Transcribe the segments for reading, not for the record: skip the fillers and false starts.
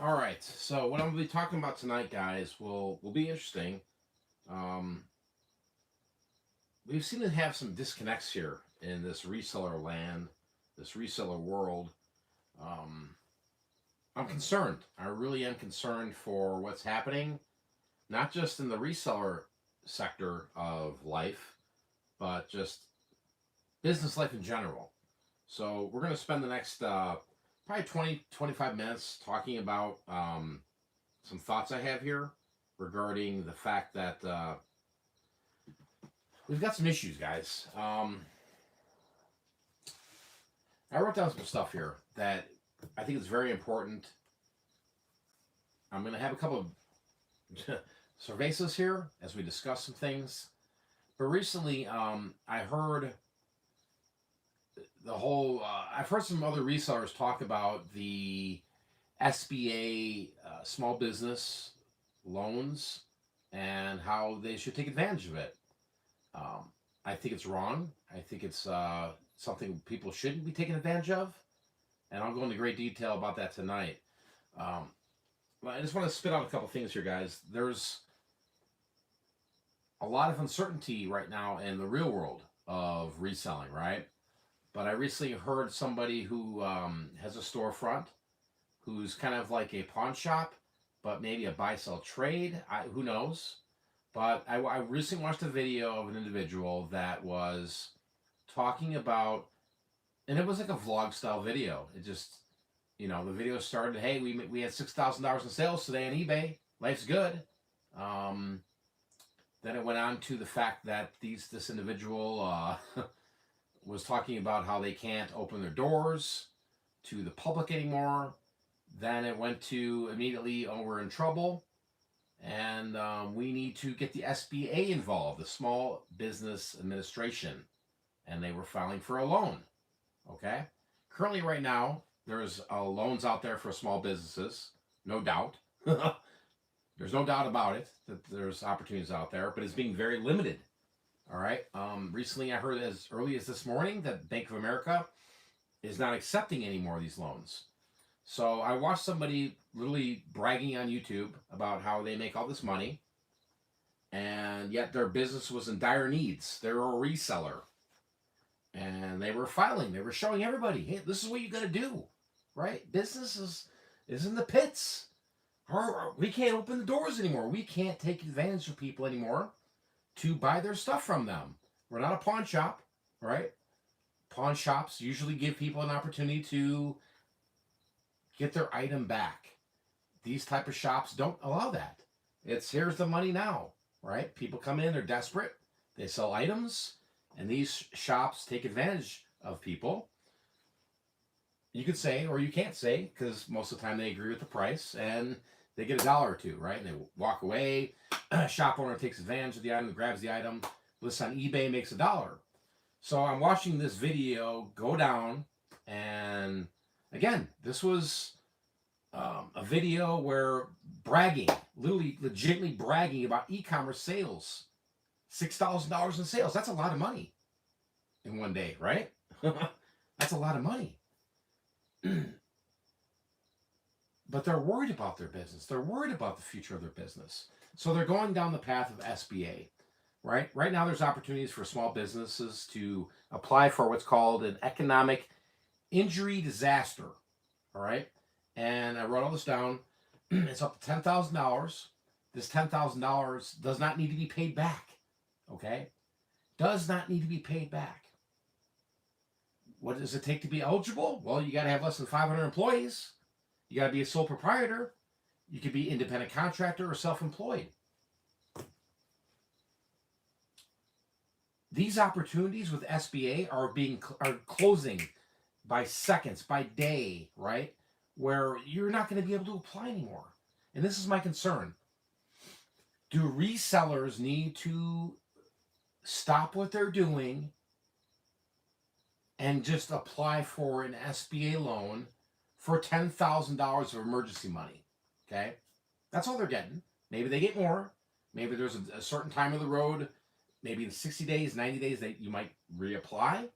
All right. So what I'm going to be talking about tonight, guys, will be interesting. Um, we seem to have some disconnects here in this reseller land, this reseller world. Um, I'm concerned. I really am concerned for what's happening, not just in the reseller sector of life, but just business life in general. So we're going to spend the next probably 20-25 minutes talking about some thoughts I have here regarding the fact that we've got some issues, guys. I wrote down some stuff here that I think is very important. I'm going to have a couple of cervezas here as we discuss some things. But recently, I heard I've heard some other resellers talk about the SBA small business loans and how they should take advantage of it. Um, I think it's wrong. I think it's something people shouldn't be taking advantage of, and I'll go into great detail about that tonight. Um, but I just want to spit out a couple things here, guys. There's a lot of uncertainty right now in the real world of reselling, right? But I recently heard somebody who has a storefront who's kind of like a pawn shop, but maybe a buy-sell trade. Who knows? But I recently watched a video of an individual that was talking about, and it was like a vlog style video. It just, the video started, hey, we had $6,000 in sales today on eBay. Life's good. Then it went on to the fact that this individual was talking about how they can't open their doors to the public anymore. Then it went to immediately, oh, we're in trouble, and we need to get the SBA involved, the Small Business Administration, and they were filing for a loan. Okay? Currently, right now, there's loans out there for small businesses, no doubt. There's no doubt about it that there's opportunities out there, but it's being very limited. All right. Recently, I heard as early as this morning that Bank of America is not accepting any more of these loans. So I watched somebody literally bragging on YouTube about how they make all this money, and yet their business was in dire needs. They're a reseller, and they were filing. They were showing everybody, hey, this is what you got to do, right? Business is in the pits. We can't open the doors anymore. We can't take advantage of people anymore to buy their stuff from them. We're not a pawn shop, right? Pawn shops usually give people an opportunity to get their item back. These type of shops don't allow that. It's here's the money now, right? People come in, they're desperate, they sell items, and these shops take advantage of people. You could say, or you can't say, because most of the time they agree with the price, and they get $1 or $2, right? And they walk away. Shop owner takes advantage of the item, grabs the item, lists on eBay, makes $1. So I'm watching this video go down, and again, this was a video where bragging, literally, legitimately bragging about e-commerce sales. $6,000 in sales. That's a lot of money in one day, right? That's a lot of money. But they're worried about their business. They're worried about the future of their business. So they're going down the path of SBA, right? Right now, there's opportunities for small businesses to apply for what's called an economic injury disaster, all right? And I wrote all this down. It's up to $10,000. This $10,000 does not need to be paid back, okay? Does not need to be paid back. What does it take to be eligible? Well, you got to have less than 500 employees. You got to be a sole proprietor. You could be independent contractor or self-employed. These opportunities with SBA are closing by seconds, by day, right? Where you're not going to be able to apply anymore. And this is my concern. Do resellers need to stop what they're doing and just apply for an SBA loan for $10,000 of emergency money? Okay? That's all they're getting. Maybe they get more. Maybe there's a certain time of the road, maybe in 60 days, 90 days, that you might reapply.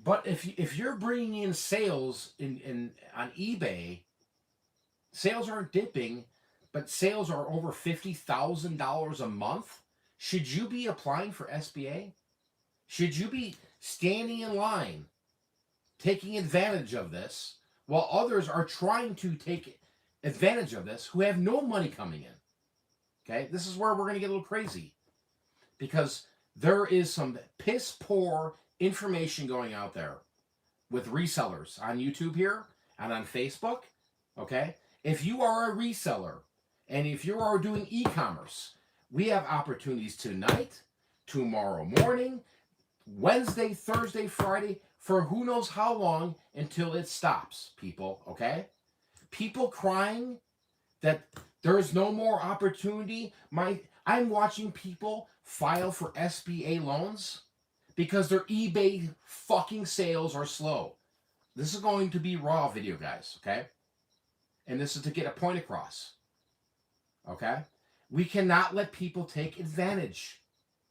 But if you're bringing in sales on eBay sales aren't dipping, but sales are over $50,000 a month, should you be applying for SBA? Should you be standing in line, taking advantage of this, while others are trying to take advantage of this who have no money coming in? Okay, this is where we're going to get a little crazy, because there is some piss poor information going out there with resellers on YouTube here and on Facebook. Okay, if you are a reseller and if you are doing e-commerce, we have opportunities tonight, tomorrow morning, Wednesday, Thursday, Friday, for who knows how long until it stops, people. Okay, people crying that there is no more opportunity. I'm watching people file for SBA loans because their eBay fucking sales are slow. This is going to be raw video, guys, okay? And this is to get a point across, okay? We cannot let people take advantage.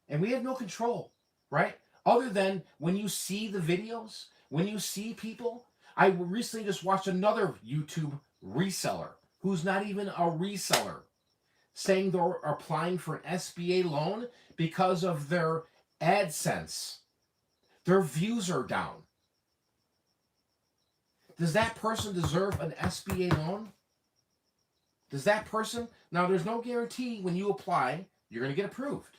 And we have no control, right? Other than when you see the videos, when you see people. I recently just watched another YouTube reseller who's not even a reseller saying they're applying for an SBA loan because of their AdSense. Their views are down. Does that person deserve an SBA loan? Does that person? Now, there's no guarantee when you apply, you're going to get approved.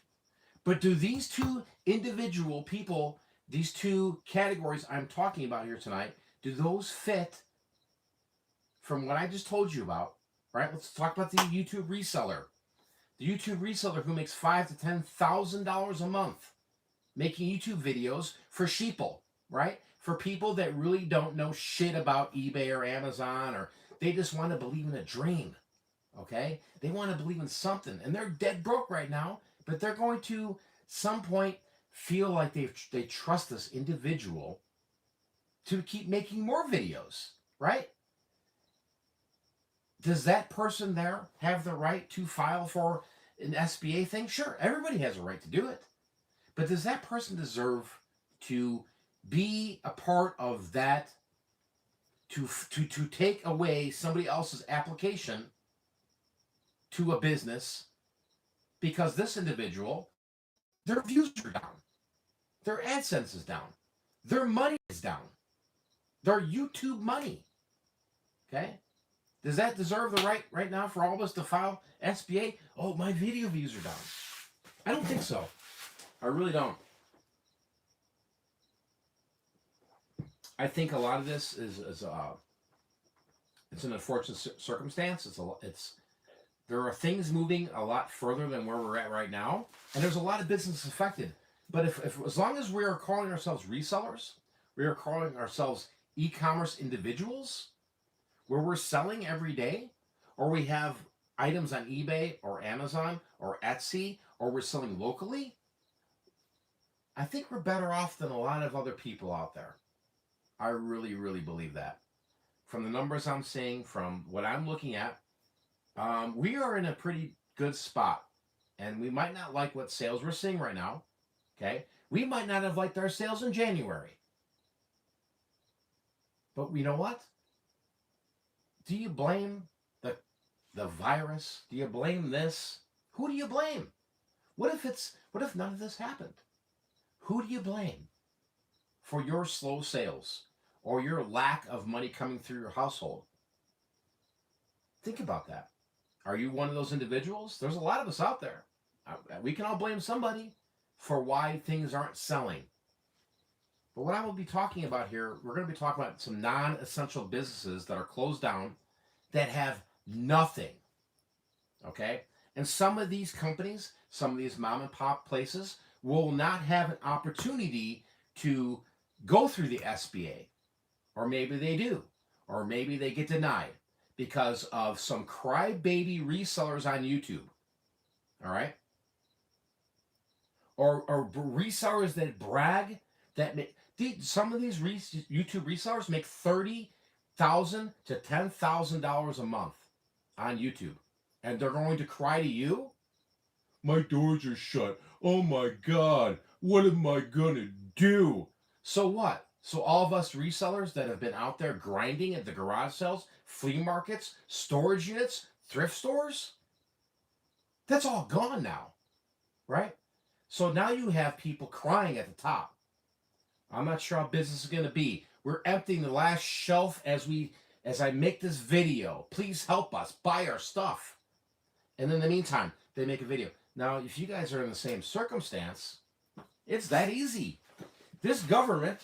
But do these two individual people, these two categories I'm talking about here tonight, do those fit from what I just told you about? Right? Let's talk about the YouTube reseller. The YouTube reseller who makes $5,000 to $10,000 a month making YouTube videos for sheeple, right? For people that really don't know shit about eBay or Amazon, or they just want to believe in a dream, okay? They want to believe in something, and they're dead broke right now, but they're going to some point feel like they trust this individual to keep making more videos, right? Does that person there have the right to file for an SBA thing? Sure, everybody has a right to do it. But does that person deserve to be a part of that, to take away somebody else's application to a business because this individual, their views are down, their AdSense is down, their money is down, their YouTube money, okay? Does that deserve the right now for all of us to file SBA? Oh, my video views are down. I don't think so. I really don't. I think a lot of this is it's an unfortunate circumstance. There are things moving a lot further than where we're at right now, and there's a lot of business affected. But if as long as we are calling ourselves resellers, we are calling ourselves e-commerce individuals, where we're selling every day, or we have items on eBay or Amazon or Etsy, or we're selling locally, I think we're better off than a lot of other people out there. I really, really believe that. From the numbers I'm seeing, from what I'm looking at, we are in a pretty good spot. And we might not like what sales we're seeing right now. Okay? We might not have liked our sales in January. But you know what? Do you blame the virus? Do you blame this? Who do you blame? What if none of this happened? Who do you blame for your slow sales or your lack of money coming through your household? Think about that. Are you one of those individuals? There's a lot of us out there. We can all blame somebody for why things aren't selling. But what I will be talking about here, we're going to be talking about some non-essential businesses that are closed down that have nothing. Okay? And some of these companies, some of these mom and pop places will not have an opportunity to go through the SBA. Or maybe they do. Or maybe they get denied because of some crybaby resellers on YouTube. All right? Or resellers that brag that some of these YouTube resellers make $30,000 to $10,000 a month on YouTube. And they're going to cry to you? My doors are shut. Oh my God. What am I going to do? So what? So all of us resellers that have been out there grinding at the garage sales, flea markets, storage units, thrift stores, that's all gone now, right? So now you have people crying at the top. I'm not sure how business is going to be. We're emptying the last shelf as I make this video. Please help us buy our stuff. And in the meantime, they make a video. Now, if you guys are in the same circumstance, it's that easy. This government,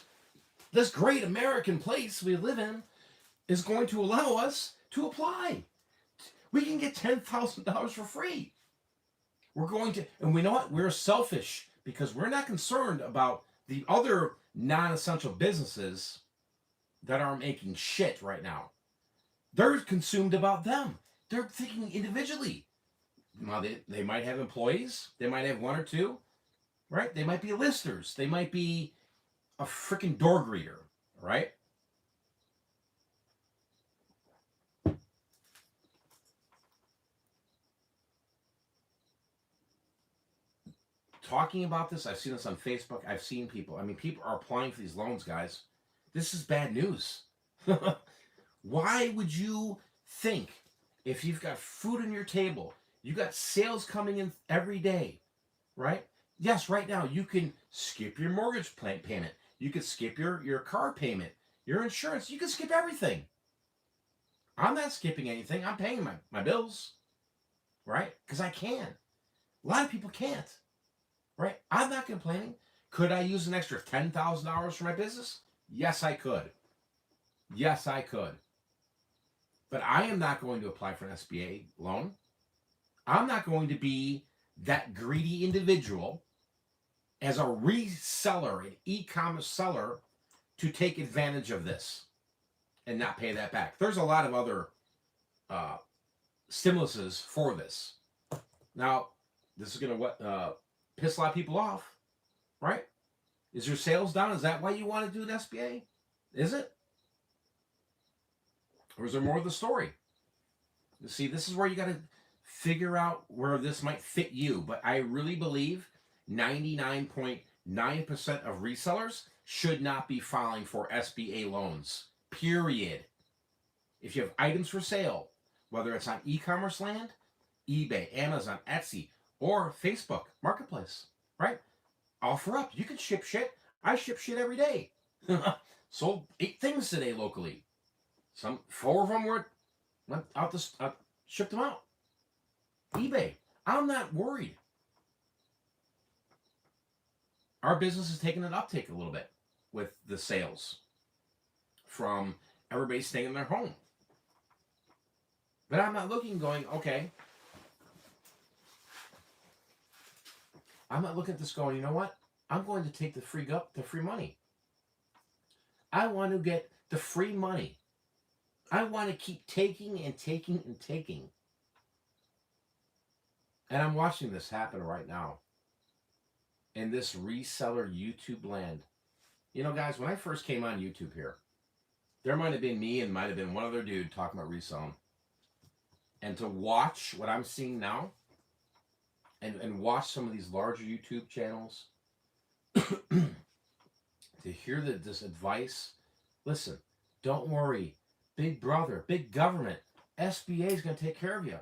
this great American place we live in, is going to allow us to apply. We can get $10,000 for free. We're going to, and we know what? We're selfish because we're not concerned about the other non-essential businesses that are making shit right now. They're consumed about them. They're thinking individually. Now, they might have employees. They might have one or two, right? They might be listers. They might be a freaking door greeter, right? Talking about this, I've seen this on Facebook. I've seen people. I mean, people are applying for these loans, guys. This is bad news. Why would you think if you've got food on your table, you got sales coming in every day, right? Yes, right now you can skip your mortgage payment. You could skip your car payment, your insurance. You can skip everything. I'm not skipping anything. I'm paying my bills, right? Because I can. A lot of people can't, right? I'm not complaining. Could I use an extra $10,000 for my business? Yes, I could. Yes, I could. But I am not going to apply for an SBA loan. I'm not going to be that greedy individual as a reseller, an e-commerce seller, to take advantage of this and not pay that back. There's a lot of other stimuluses for this. Now, this is going to piss a lot of people off, right? Is your sales down? Is that why you want to do an SBA? Is it? Or is there more of the story? You see, this is where you got to figure out where this might fit you. But I really believe 99.9% of resellers should not be filing for SBA loans, period. If you have items for sale, whether it's on e-commerce land, eBay, Amazon, Etsy, or Facebook Marketplace, right? Offer up. You can ship shit. I ship shit every day. Sold 8 things today locally. 4 of them went out shipped them out. eBay. I'm not worried. Our business is taking an uptake a little bit with the sales from everybody staying in their home. But I'm not looking going, okay. I'm not looking at this going, you know what? I'm going to take the free money. I want to get the free money. I want to keep taking and taking and taking. And I'm watching this happen right now in this reseller YouTube land. You know, guys, when I first came on YouTube here, there might have been me and might have been one other dude talking about reselling. And to watch what I'm seeing now and watch some of these larger YouTube channels, to hear this advice, listen, don't worry. Big brother, big government, SBA is going to take care of you.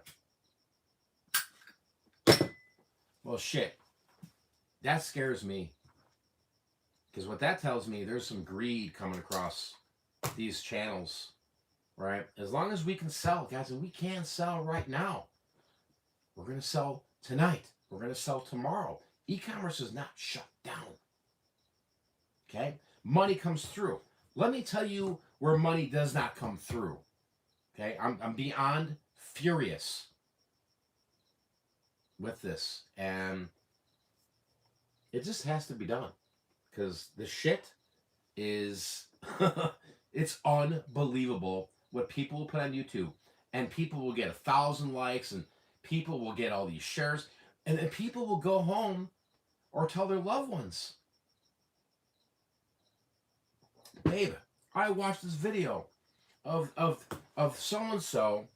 Well, shit. That scares me. Because what that tells me, there's some greed coming across these channels, right? As long as we can sell, guys, and we can sell right now. We're going to sell tonight. We're going to sell tomorrow. E-commerce is not shut down. Okay? Money comes through. Let me tell you where money does not come through. Okay? I'm beyond furious with this. And it just has to be done. Because the shit is, it's unbelievable what people will put on YouTube. And people will get 1,000 likes and people will get all these shares. And then people will go home or tell their loved ones, babe, I watched this video of so-and-so,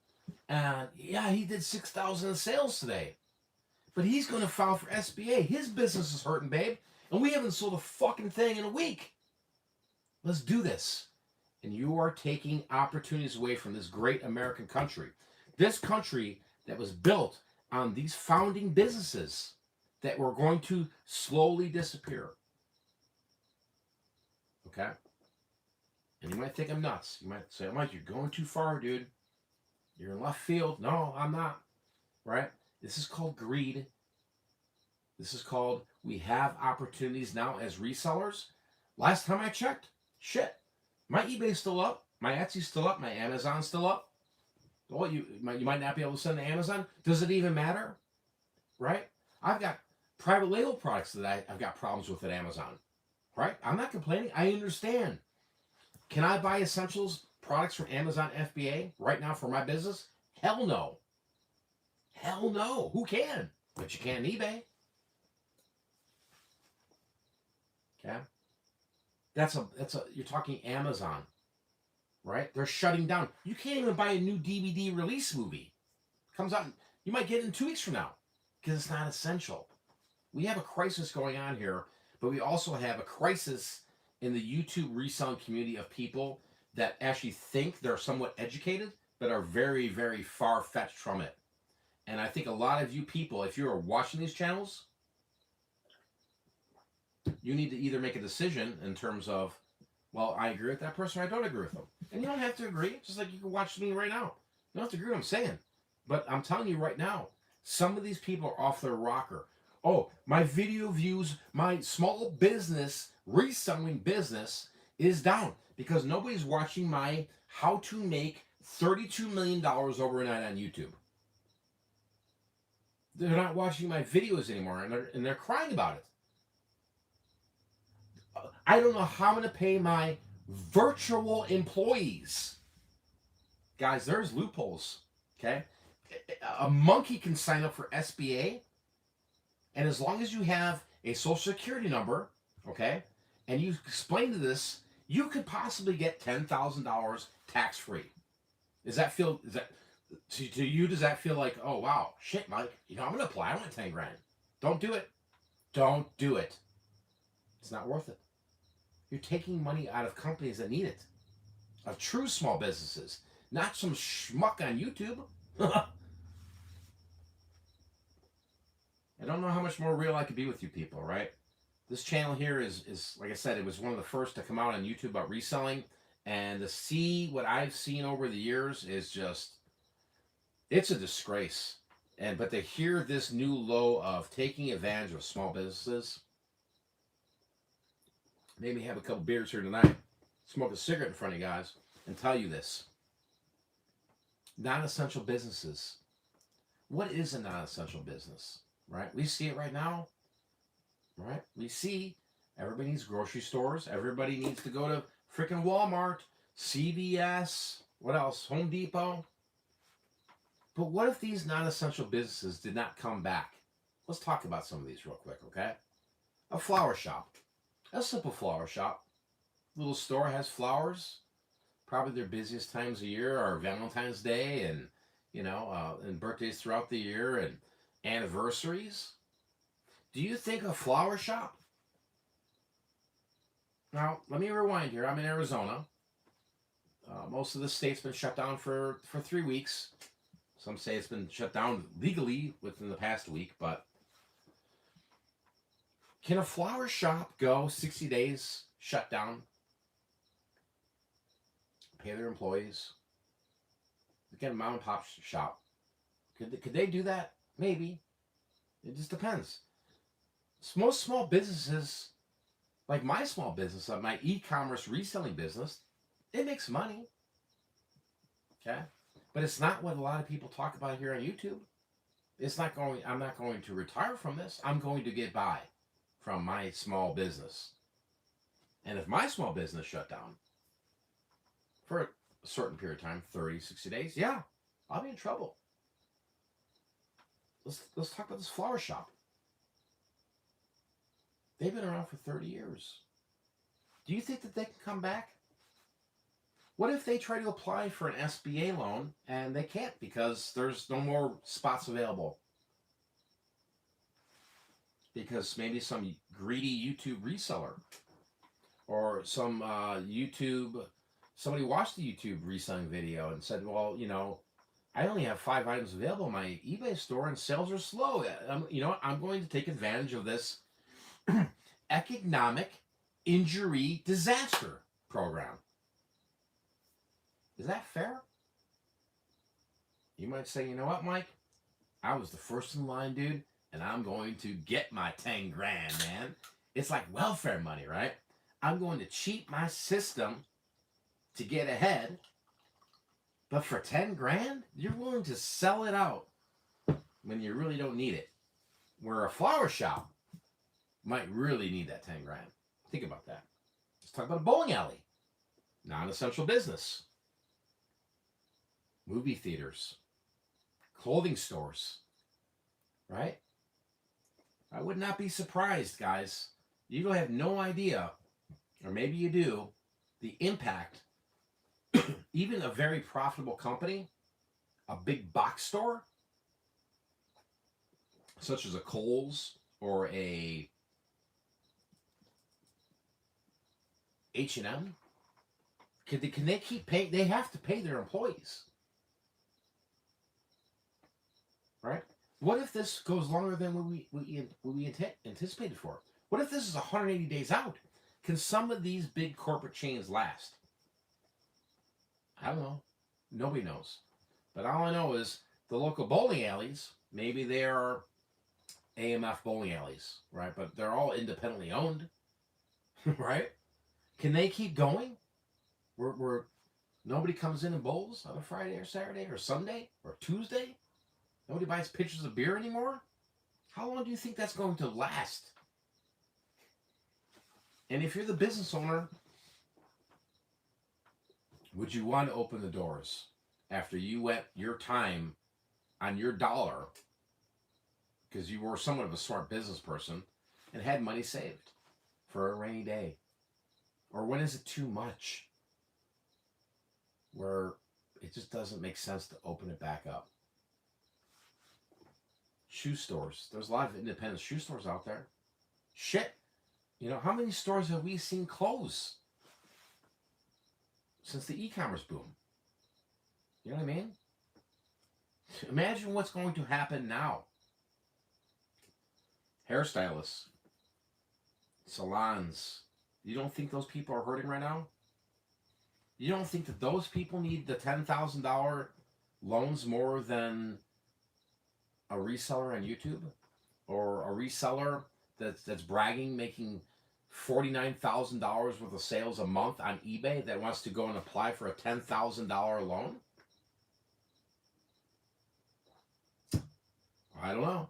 and yeah, he did 6,000 in sales today. But he's going to file for SBA. His business is hurting, babe. And we haven't sold a fucking thing in a week. Let's do this. And you are taking opportunities away from this great American country. This country that was built on these founding businesses that were going to slowly disappear. Okay? And you might think I'm nuts. You might say, Mike, you're going too far, dude. You're in left field. No, I'm not. Right? This is called greed. This is called, we have opportunities now as resellers. Last time I checked, shit, my eBay's still up, my Etsy's still up, my Amazon's still up. Well, you might not be able to send to Amazon. Does it even matter? Right? I've got private label products that I've got problems with at Amazon. Right? I'm not complaining. I understand. Can I buy essentials products from Amazon FBA right now for my business? Hell no. Hell no. Who can? But you can eBay. Okay? That's a you're talking Amazon, right? They're shutting down. You can't even buy a new DVD release movie. Comes out, you might get it in 2 weeks from now because it's not essential. We have a crisis going on here, but we also have a crisis in the YouTube reselling community of people that actually think they're somewhat educated, but are very, very far-fetched from it. And I think a lot of you people, if you're watching these channels, you need to either make a decision in terms of, well, I agree with that person or I don't agree with them. And you don't have to agree, just like you can watch me right now. You don't have to agree with what I'm saying. But I'm telling you right now, some of these people are off their rocker. Oh, my video views, my small business, reselling business is down because nobody's watching my how to make $32 million overnight on YouTube. They're not watching my videos anymore, and they're crying about it. I don't know how I'm going to pay my virtual employees. Guys, there's loopholes, okay? A monkey can sign up for SBA, and as long as you have a social security number, okay, and you explain to this, you could possibly get $10,000 tax-free. Does that to you, does that feel like, oh, wow, shit, Mike, I'm going to apply. I want 10 grand. Don't do it. Don't do it. It's not worth it. You're taking money out of companies that need it. Of true small businesses. Not some schmuck on YouTube. I don't know how much more real I could be with you people, right? This channel here is like I said, it was one of the first to come out on YouTube about reselling. And to see what I've seen over the years is just, it's a disgrace. But to hear this new low of taking advantage of small businesses, maybe have a couple beers here tonight, smoke a cigarette in front of you guys, and tell you this. Non-essential businesses. What is a non-essential business? Right? We see it right now. Right? We see everybody needs grocery stores. Everybody needs to go to freaking Walmart, CVS, what else? Home Depot. But what if these non-essential businesses did not come back? Let's talk about some of these real quick, okay? A flower shop. A simple flower shop. Little store has flowers. Probably their busiest times of year are Valentine's Day and, and birthdays throughout the year and anniversaries. Do you think a flower shop? Now, let me rewind here. I'm in Arizona. Most of the state's been shut down for 3 weeks. Some say it's been shut down legally within the past week, but can a flower shop go 60 days shut down? Pay their employees? Get a mom and pop shop. Could they do that? Maybe. It just depends. Most small businesses, like my small business, my e-commerce reselling business, it makes money. Okay? But it's not what a lot of people talk about here on YouTube. I'm not going to retire from this. I'm going to get by from my small business. And if my small business shut down for a certain period of time, 30, 60 days, yeah, I'll be in trouble. Let's talk about this flower shop. They've been around for 30 years. Do you think that they can come back? What if they try to apply for an SBA loan and they can't because there's no more spots available? Because maybe some greedy YouTube reseller Or some YouTube, somebody watched the YouTube reselling video and said, well, I only have 5 items available in my eBay store and sales are slow. I'm going to take advantage of this economic injury disaster program. Is that fair? You might say, you know what, Mike? I was the first in line, dude, and I'm going to get my 10 grand, man. It's like welfare money, right? I'm going to cheat my system to get ahead. But for 10 grand, you're willing to sell it out when you really don't need it. Where a flower shop might really need that 10 grand. Think about that. Let's talk about a bowling alley. Non-essential business. Movie theaters. Clothing stores. Right? I would not be surprised, guys. You have no idea, or maybe you do, the impact even a very profitable company, a big box store, such as a Kohl's or a H&M, can they keep paying? They have to pay their employees, right? What if this goes longer than what we anticipated for? What if this is 180 days out? Can some of these big corporate chains last? I don't know. Nobody knows. But all I know is the local bowling alleys, maybe they are AMF bowling alleys, right? But they're all independently owned, right? Can they keep going? Where nobody comes in and bowls on a Friday or Saturday or Sunday or Tuesday? Nobody buys pitchers of beer anymore? How long do you think that's going to last? And if you're the business owner, would you want to open the doors after you went your time on your dollar because you were somewhat of a smart business person and had money saved for a rainy day? Or when is it too much? Where it just doesn't make sense to open it back up. Shoe stores. There's a lot of independent shoe stores out there. Shit. How many stores have we seen close since the e-commerce boom? You know what I mean? Imagine what's going to happen now. Hairstylists, salons. You don't think those people are hurting right now? You don't think that those people need the $10,000 loans more than a reseller on YouTube? Or a reseller that's bragging, making $49,000 worth of sales a month on eBay that wants to go and apply for a $10,000 loan? I don't know.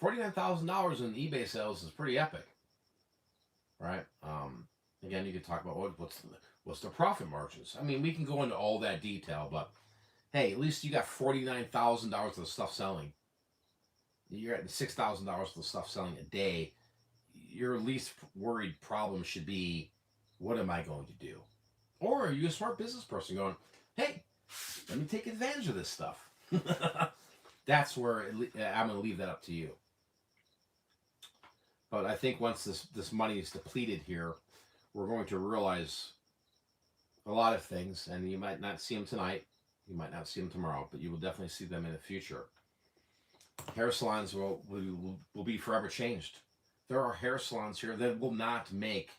$49,000 in eBay sales is pretty epic, right? Again, you could talk about what's the profit margins. I mean, we can go into all that detail, but hey, at least you got $49,000 worth of stuff selling. You're at $6,000 worth of stuff selling a day. Your least worried problem should be, what am I going to do? Or are you a smart business person going, hey, let me take advantage of this stuff? That's where I'm going to leave that up to you. But I think once this money is depleted here, we're going to realize a lot of things, and you might not see them tonight, you might not see them tomorrow, but you will definitely see them in the future. Hair salons will be forever changed. There are hair salons here that will not make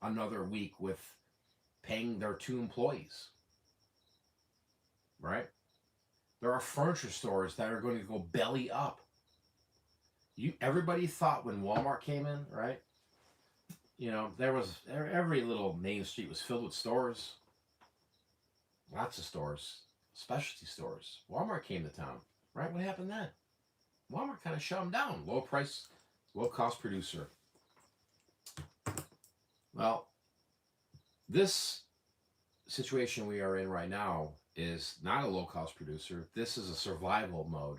another week with paying their 2 employees, right? There are furniture stores that are going to go belly up. Everybody thought when Walmart came in, right? Every little main street was filled with stores. Lots of stores, specialty stores. Walmart came to town, right? What happened then? Walmart kind of shut them down. Low price, low cost producer. Well, this situation we are in right now is not a low cost producer. This is a survival mode.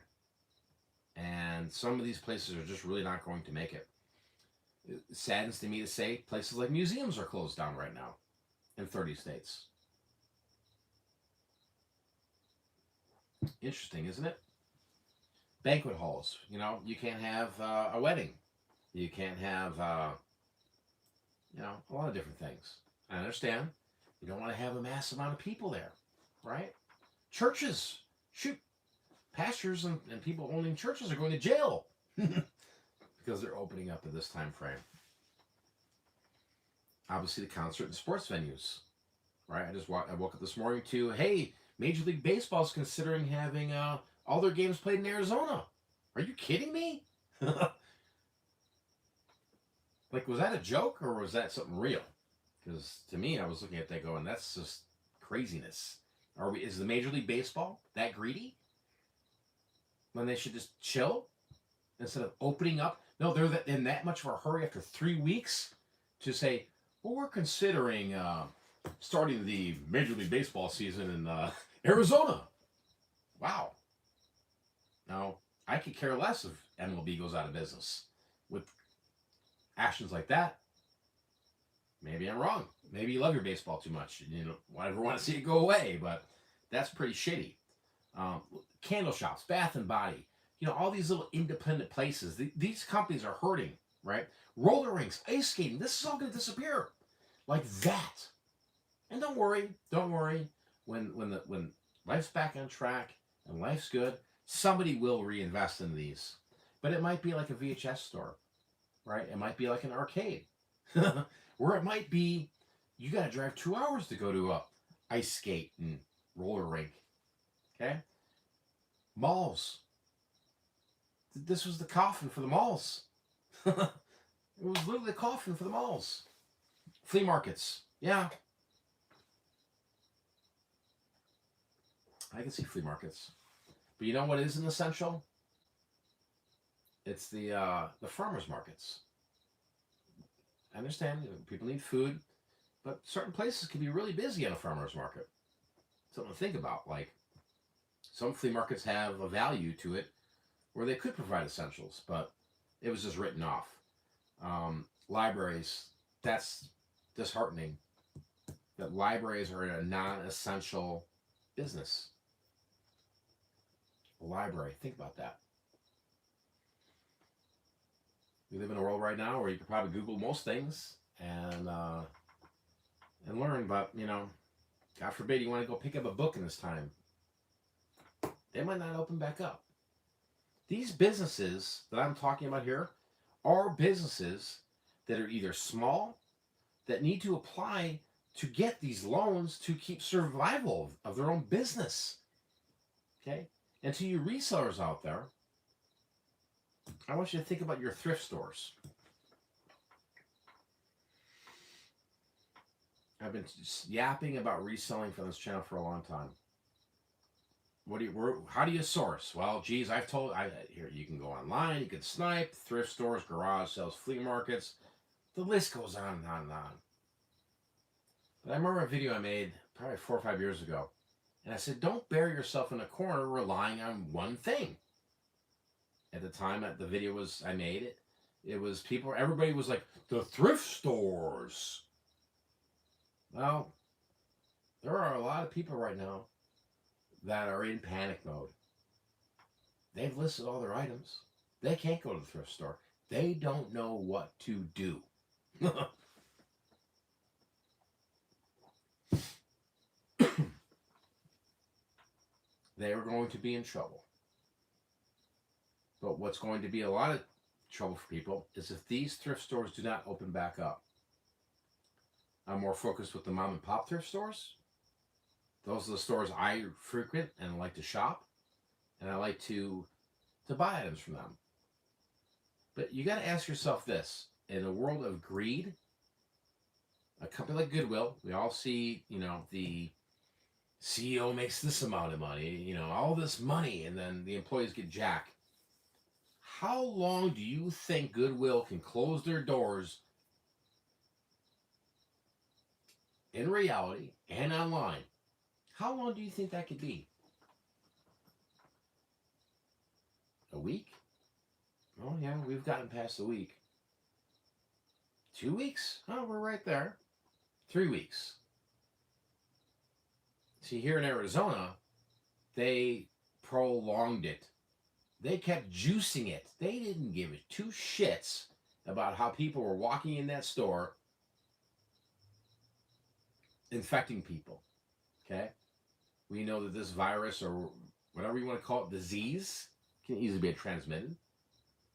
And some of these places are just really not going to make it. It saddens to me to say places like museums are closed down right now in 30 states. Interesting, isn't it? Banquet halls. You can't have a wedding. You can't have, a lot of different things. I understand. You don't want to have a massive amount of people there, right? Churches, shoot, pastors and people owning churches are going to jail because they're opening up at this time frame. Obviously, the concert and sports venues, right? I woke up this morning to, hey, Major League Baseball is considering having all their games played in Arizona. Are you kidding me? Like, was that a joke or was that something real? Because to me, I was looking at that going, that's just craziness. Is the Major League Baseball that greedy? When they should just chill instead of opening up? No, they're in that much of a hurry after 3 weeks to say, well, we're considering starting the Major League Baseball season in Arizona. Wow. Now, I could care less if MLB goes out of business. With actions like that, maybe I'm wrong. Maybe you love your baseball too much. Whatever, want to see it go away, but that's pretty shitty. Candle shops, Bath and Body, all these little independent places. These companies are hurting, right? Roller rinks, ice skating, this is all going to disappear like that. And don't worry. When life's back on track and life's good, somebody will reinvest in these. But it might be like a VHS store, right? It might be like an arcade, where it might be you got to drive 2 hours to go to a ice skate and roller rink. Okay, malls. This was the coffin for the malls. It was literally the coffin for the malls. Flea markets. Yeah, I can see flea markets. But you know what isn't essential? It's the farmers markets. I understand people need food, but certain places can be really busy on a farmers market. Something to think about. Like, some flea markets have a value to it where they could provide essentials, but it was just written off. Libraries, that's disheartening that libraries are a non-essential business. A library, think about that. We live in a world right now where you can probably Google most things and learn, but God forbid you want to go pick up a book in this time. They might not open back up. These businesses that I'm talking about here are businesses that are either small, that need to apply to get these loans to keep survival of their own business. Okay? And to you resellers out there, I want you to think about your thrift stores. I've been yapping about reselling for this channel for a long time. How do you source? Well, geez, here you can go online, you can snipe, thrift stores, garage sales, flea markets. The list goes on and on and on. But I remember a video I made probably 4 or 5 years ago, and I said, don't bury yourself in a corner relying on one thing. At the time that the video I made, it was everybody was like, the thrift stores. Well, there are a lot of people right now that are in panic mode. They've listed all their items. They can't go to the thrift store. They don't know what to do. They are going to be in trouble. But what's going to be a lot of trouble for people is if these thrift stores do not open back up. I'm more focused with the mom and pop thrift stores. Those are the stores I frequent and like to shop, and I like to buy items from them. But you got to ask yourself this: in a world of greed, a company like Goodwill, we all see, the CEO makes this amount of money, all this money, and then the employees get jacked. How long do you think Goodwill can close their doors in reality and online? How long do you think that could be? A week? Oh yeah, we've gotten past a week. 2 weeks? Oh, we're right there. 3 weeks. See, here in Arizona, they prolonged it. They kept juicing it. They didn't give it two shits about how people were walking in that store infecting people. Okay? We know that this virus, or whatever you want to call it, disease, can easily be transmitted.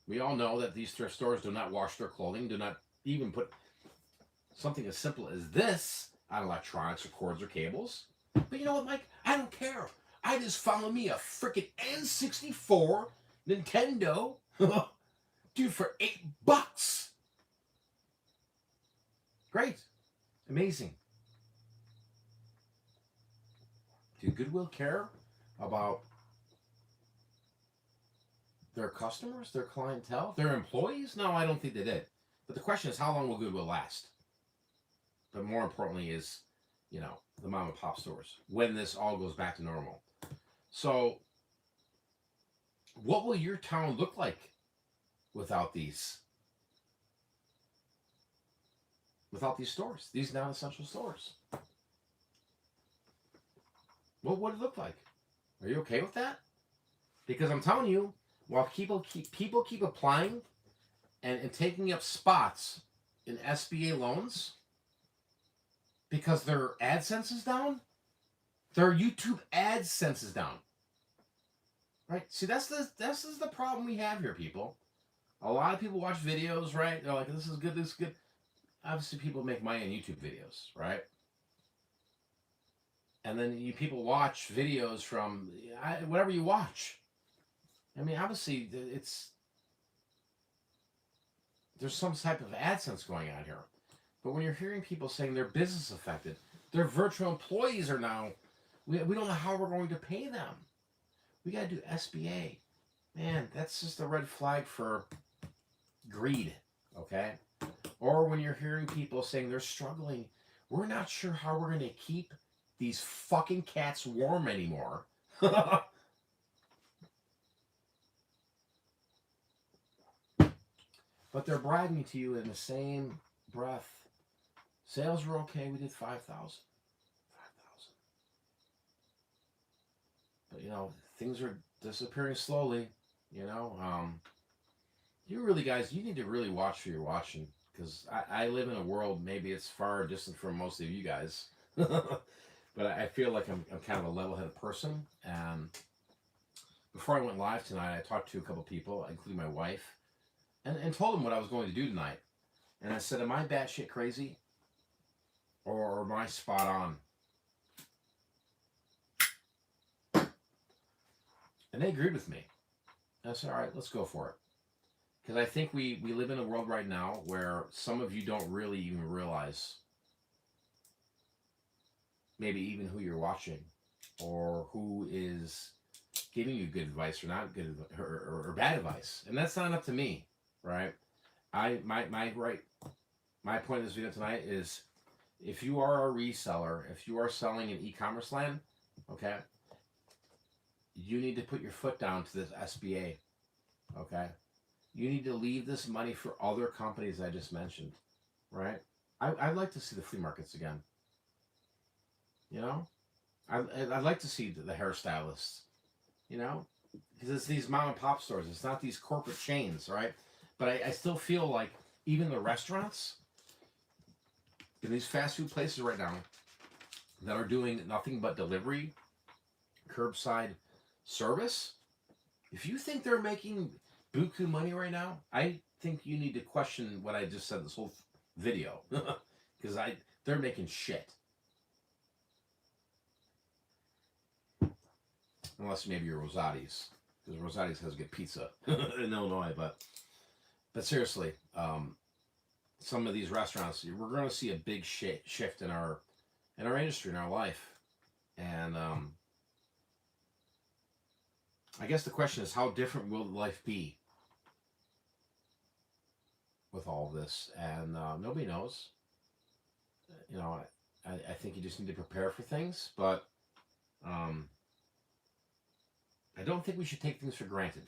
We all know that these thrift stores do not wash their clothing, do not even put something as simple as this on electronics or cords or cables. But you know what, Mike? I don't care. I just found me a freaking N64 Nintendo, dude, for $8. Great. Amazing. Do Goodwill care about their customers, their clientele, their employees? No, I don't think they did. But the question is, how long will Goodwill last? But more importantly is, the mom and pop stores, when this all goes back to normal. So what will your town look like without these stores, these non-essential stores? What would it look like? Are you okay with that? Because I'm telling you, while people keep applying and taking up spots in SBA loans because their AdSense is down, their YouTube AdSense is down. Right? See, this is the problem we have here, people. A lot of people watch videos, right? They're like, this is good, this is good. Obviously, people make money on YouTube videos, right? And then people watch videos from whatever you watch. I mean, obviously, there's some type of AdSense going on here. But when you're hearing people saying their business affected, their virtual employees are now, we don't know how we're going to pay them. We got to do SBA. Man, that's just a red flag for greed, okay? Or when you're hearing people saying they're struggling, we're not sure how we're going to keep these fucking cats warm anymore. But they're bragging to you in the same breath. Sales were okay. We did 5,000. But, things are disappearing slowly, You really, guys, you need to really watch who you're watching. Because I live in a world, maybe it's far distant from most of you guys. But I feel like I'm kind of a level-headed person. And before I went live tonight, I talked to a couple people, including my wife, and told them what I was going to do tonight. And I said, am I batshit crazy? Or am I spot on? And they agreed with me. And I said, all right, let's go for it. Because I think we live in a world right now where some of you don't really even realize maybe even who you're watching or who is giving you good advice or not good or bad advice. And that's not up to me, right? My point of this video tonight is, if you are a reseller, if you are selling in e-commerce land, okay, you need to put your foot down to this SBA, okay? You need to leave this money for other companies I just mentioned, right? I'd like to see the flea markets again. I'd like to see the hairstylists, because it's these mom and pop stores. It's not these corporate chains, right? But I still feel like even the restaurants in these fast food places right now that are doing nothing but delivery, curbside service, if you think they're making buku money right now, I think you need to question what I just said this whole video. Because they're making shit. Unless maybe you're Rosati's. Because Rosati's has good pizza in Illinois. But seriously, some of these restaurants, we're going to see a big shift in our industry, in our life. And I guess the question is, how different will life be with all of this? And nobody knows. I think you just need to prepare for things. But I don't think we should take things for granted.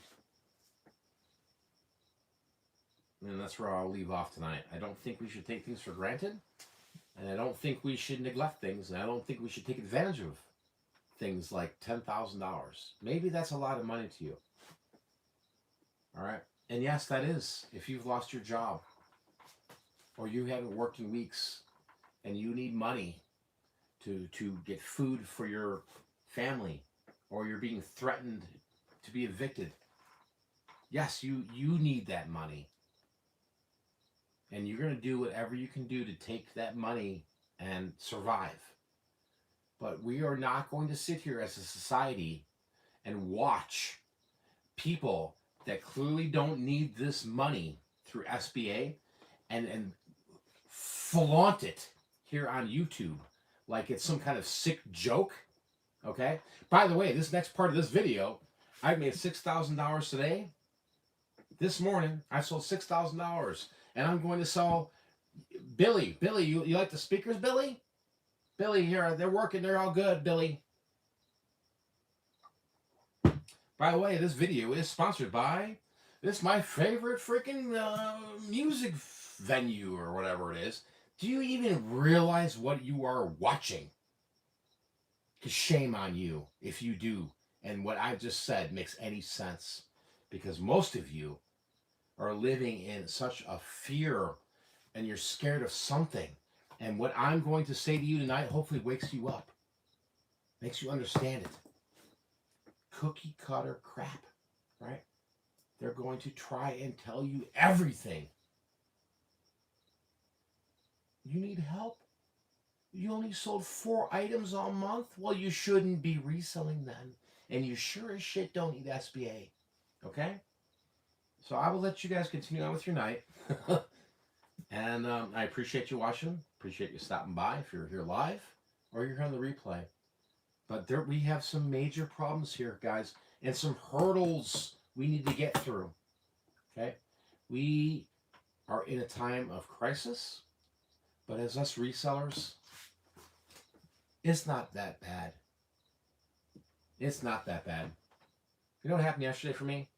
And that's where I'll leave off tonight. I don't think we should take things for granted. And I don't think we should neglect things. And I don't think we should take advantage of things like $10,000. Maybe that's a lot of money to you. All right? And yes, that is. If you've lost your job or you haven't worked in weeks and you need money to get food for your family, or you're being threatened to be evicted. Yes, you need that money, and you're going to do whatever you can do to take that money and survive. But we are not going to sit here as a society and watch people that clearly don't need this money through SBA and flaunt it here on YouTube like it's some kind of sick joke. Okay? By the way, this next part of this video, I made $6,000 today. This morning, I sold $6,000. And I'm going to sell Billy. Billy, you like the speakers, Billy? Billy, here, they're working. They're all good, Billy. By the way, this video is sponsored by my favorite freaking music venue or whatever it is. Do you even realize what you are watching? Because shame on you if you do. And what I've just said makes any sense. Because most of you are living in such a fear and you're scared of something. And what I'm going to say to you tonight hopefully wakes you up. Makes you understand it. Cookie cutter crap, right? They're going to try and tell you everything. You need help? You only sold 4 items all month? Well, you shouldn't be reselling then. And you sure as shit don't need SBA. Okay? So I will let you guys continue on with your night. And I appreciate you watching. Appreciate you stopping by if you're here live or you're on the replay. But we have some major problems here, guys, and some hurdles we need to get through. Okay? We are in a time of crisis, but as us resellers, it's not that bad. It's not that bad. You know what happened yesterday for me?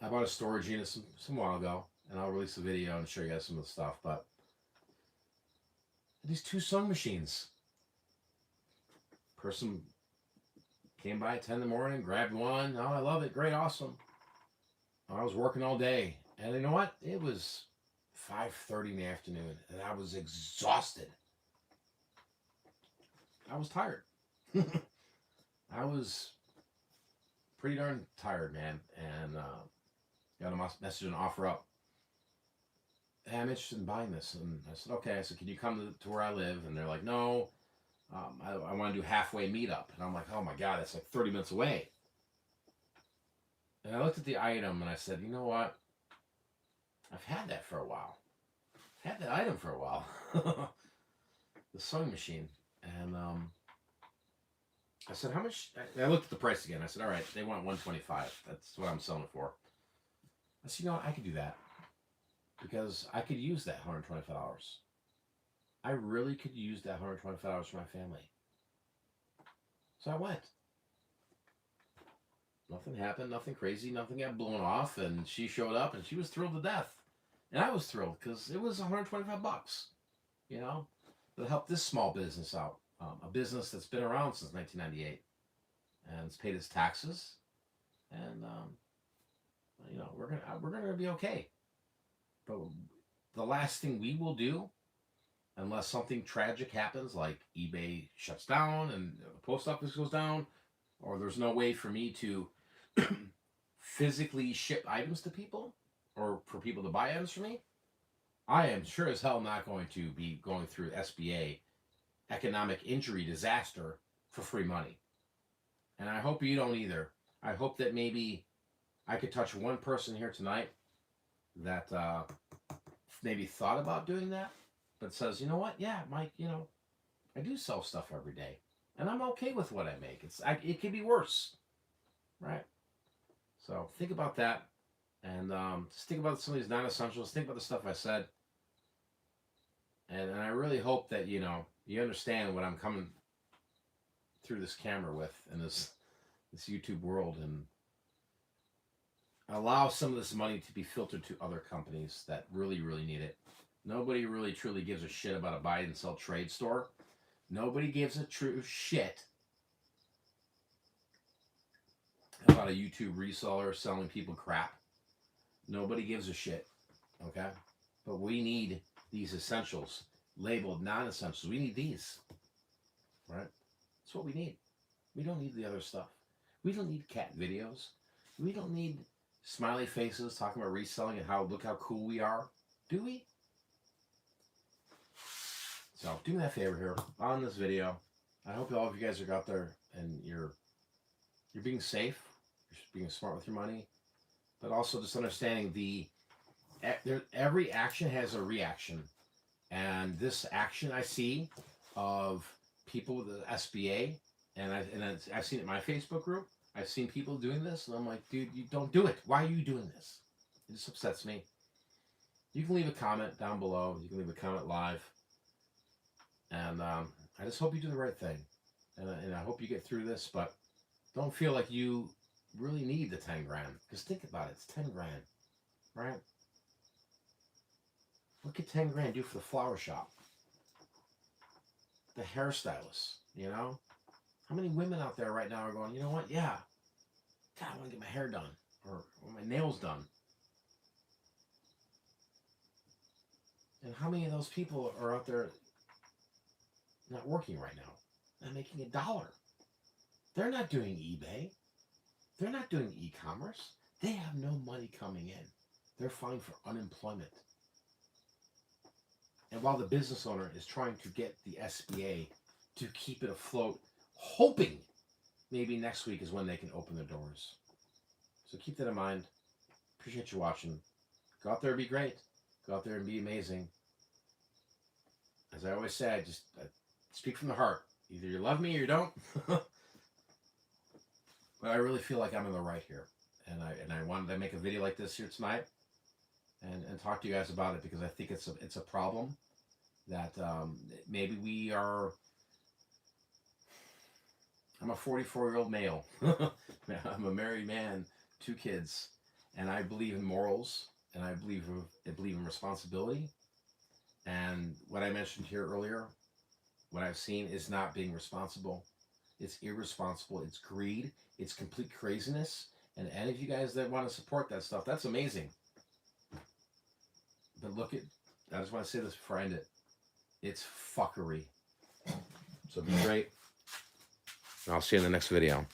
I bought a storage unit some while ago, and I'll release a video and show you guys some of the stuff, but these 2 sewing machines. Person came by at 10 in the morning, grabbed one. Oh, I love it. Great, awesome. I was working all day. And you know what? It was 5:30 in the afternoon, and I was exhausted. I was tired. I was pretty darn tired, man. And got a message and offer up. Hey, I'm interested in buying this. And I said, okay. I said, can you come to where I live? And they're like, no. I want to do halfway meetup. And I'm like, oh my God, that's like 30 minutes away. And I looked at the item and I said, you know what? I've had that for a while. I've had that item for a while. The sewing machine. And I said, how much? I looked at the price again. I said, all right, they want $125. That's what I'm selling it for. I said, you know what? I could do that. Because I could use that $125. I really could use that $125 for my family. So I went. Nothing happened, nothing crazy, nothing got blown off, and she showed up and she was thrilled to death. And I was thrilled because it was $125, you know, to help this small business out. A business that's been around since 1998 and it's paid its taxes. And, you know, we're gonna be okay. But the last thing we will do, unless something tragic happens, like eBay shuts down and the post office goes down, or there's no way for me to physically ship items to people, or for people to buy items from me, I am sure as hell not going to be going through SBA economic injury disaster for free money. And I hope you don't either. I hope that maybe I could touch one person here tonight that maybe thought about doing that, but says, you know what? Yeah, Mike, you know, I do sell stuff every day, and I'm okay with what I make. It could be worse, right? So think about that, and just think about some of these non-essentials. Think about the stuff I said, and I really hope that you understand what I'm coming through this camera with in this YouTube world, and allow some of this money to be filtered to other companies that really, really need it. Nobody really truly gives a shit about a buy and sell trade store. Nobody gives a true shit about a YouTube reseller selling people crap. Nobody gives a shit, okay? But we need these essentials labeled non-essentials. We need these. right? That's what we need. We don't need the other stuff. We don't need cat videos. We don't need smiley faces talking about reselling and look how cool we are. Do we? So do me that favor here on this video. I hope all of you guys are out there and you're being safe, you're being smart with your money, but also just understanding every action has a reaction. And this action I see of people with the SBA, and I've seen it in my Facebook group. I've seen people doing this, and I'm like, dude, you don't do it. Why are you doing this? It just upsets me. You can leave a comment down below. You can leave a comment live. And I just hope you do the right thing. And I hope you get through this, but don't feel like you really need the 10 grand. Because think about it. It's 10 grand, right? What could 10 grand do for the flower shop? The hairstylist, you know? How many women out there right now are going, you know what? Yeah. God, I want to get my hair done. Or my nails done. And how many of those people are out there not working right now? Not making $1. They're not doing eBay. They're not doing e-commerce. They have no money coming in. They're filing for unemployment. And while the business owner is trying to get the SBA to keep it afloat, hoping maybe next week is when they can open their doors. So keep that in mind. Appreciate you watching. Go out there and be great. Go out there and be amazing. As I always say, I speak from the heart. Either you love me or you don't. But I really feel like I'm in the right here. And I wanted to make a video like this here tonight and talk to you guys about it, because I think it's a problem that maybe we are. I'm a 44-year-old male. I'm a married man, 2 kids, and I believe in morals, and I believe in responsibility. And what I mentioned here earlier, what I've seen is not being responsible. It's irresponsible. It's greed. It's complete craziness. And any of you guys that want to support that stuff, that's amazing. But I just want to say this before I end it. It's fuckery. So be great. And I'll see you in the next video.